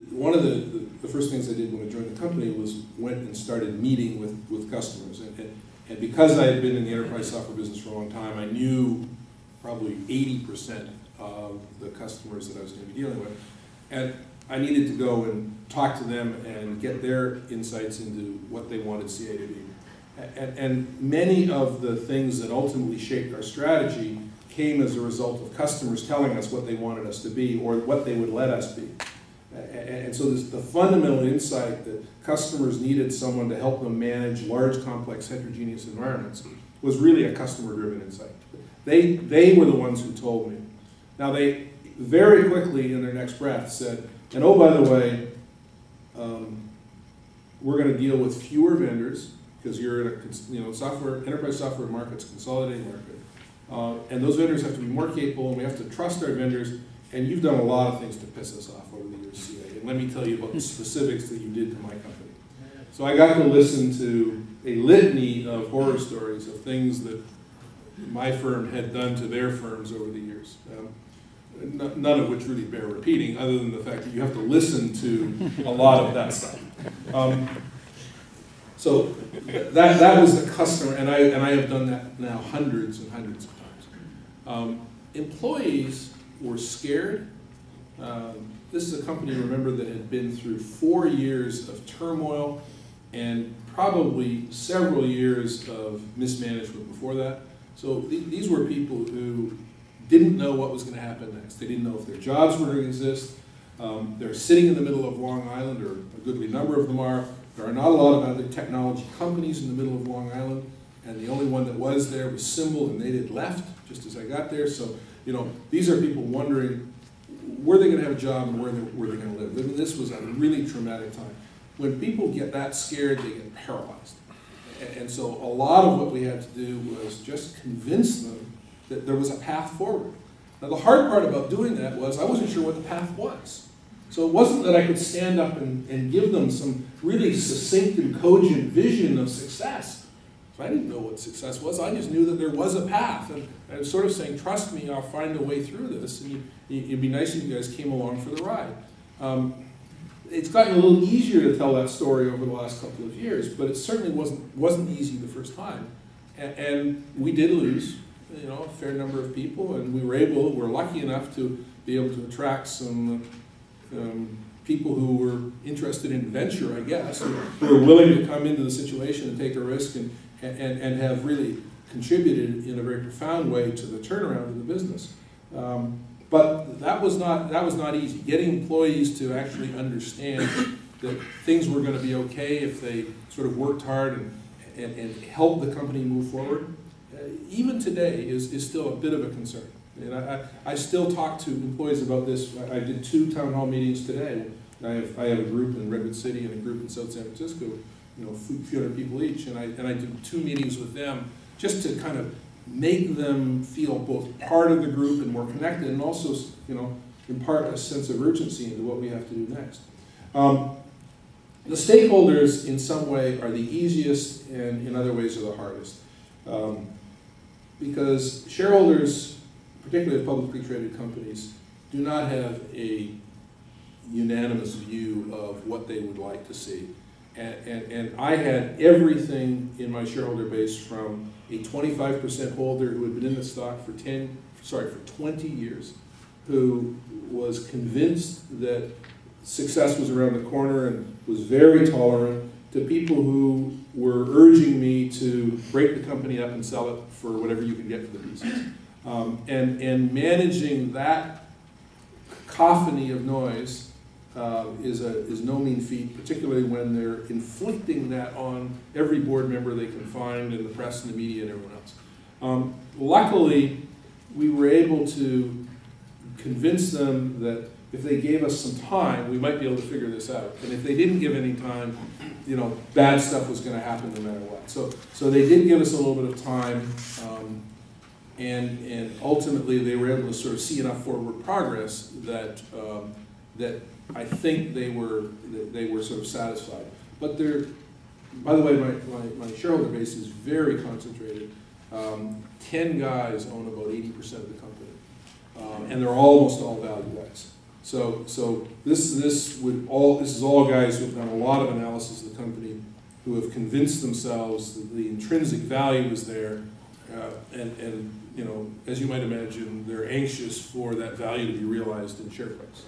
One of the first things I did when I joined the company was went and started meeting with customers. And because I had been in the enterprise software business for a long time, I knew probably 80% of the customers that I was going to be dealing with. And I needed to go and talk to them and get their insights into what they wanted CA to be. And many of the things that ultimately shaped our strategy came as a result of customers telling us what they wanted us to be or what they would let us be. And so the fundamental insight that customers needed someone to help them manage large, complex, heterogeneous environments was really a customer-driven insight. They were the ones who told me. Now they very quickly in their next breath said, and oh, by the way, we're going to deal with fewer vendors because you're in a enterprise software market's consolidating market. And those vendors have to be more capable, and we have to trust our vendors. And you've done a lot of things to piss us off over the years, CA. And let me tell you about the specifics that you did to my company. So I got to listen to a litany of horror stories of things that my firm had done to their firms over the years. None of which really bear repeating, other than the fact that you have to listen to a lot of that stuff. So that was the customer, and I have done that now hundreds and hundreds of times. Employees were scared. This is a company, remember, that had been through 4 years of turmoil and probably several years of mismanagement before that. So these were people who didn't know what was going to happen next. They didn't know if their jobs were going to exist. They're sitting in the middle of Long Island, or a goodly number of them are. There are not a lot of other technology companies in the middle of Long Island, and the only one that was there was Symbol, and they had left just as I got there. So, these are people wondering, were they going to have a job and where they going to live? I mean, this was a really traumatic time. When people get that scared, they get paralyzed. And so a lot of what we had to do was just convince them that there was a path forward. Now the hard part about doing that was I wasn't sure what the path was. So it wasn't that I could stand up and give them some really succinct and cogent vision of success. So I didn't know what success was. I just knew that there was a path. And I was sort of saying, trust me, I'll find a way through this. And it'd be nice if you guys came along for the ride. It's gotten a little easier to tell that story over the last couple of years, but it certainly wasn't easy the first time. And we did lose, a fair number of people, and we're lucky enough to be able to attract some people who were interested in venture, I guess, who were willing to come into the situation and take a risk and have really contributed in a very profound way to the turnaround of the business. But that was not easy. Getting employees to actually understand that things were going to be okay if they sort of worked hard and helped the company move forward, even today is still a bit of a concern. And I still talk to employees about this. I did 2 town hall meetings today. I have a group in Redwood City and a group in South San Francisco, a few hundred people each, and I did 2 meetings with them just to kind of make them feel both part of the group and more connected, and also, impart a sense of urgency into what we have to do next. The stakeholders, in some way, are the easiest, and in other ways are the hardest. Because shareholders, particularly of publicly traded companies, do not have a unanimous view of what they would like to see. And I had everything in my shareholder base from a 25% holder who had been in the stock for 20 years, who was convinced that success was around the corner and was very tolerant, to people who were urging me to break the company up and sell it for whatever you could get for the pieces. And managing that cacophony of noise is no mean feat, particularly when they're inflicting that on every board member they can find, and the press and the media and everyone else. Luckily, we were able to convince them that if they gave us some time, we might be able to figure this out. And if they didn't give any time, bad stuff was going to happen no matter what. So they did give us a little bit of time, and ultimately they were able to sort of see enough forward progress that I think they were sort of satisfied. But by the way, my shareholder base is very concentrated. 10 guys own about 80% of the company, and they're almost all value guys. So this is all guys who have done a lot of analysis of the company, who have convinced themselves that the intrinsic value is there, and you know, as you might imagine, they're anxious for that value to be realized in share price.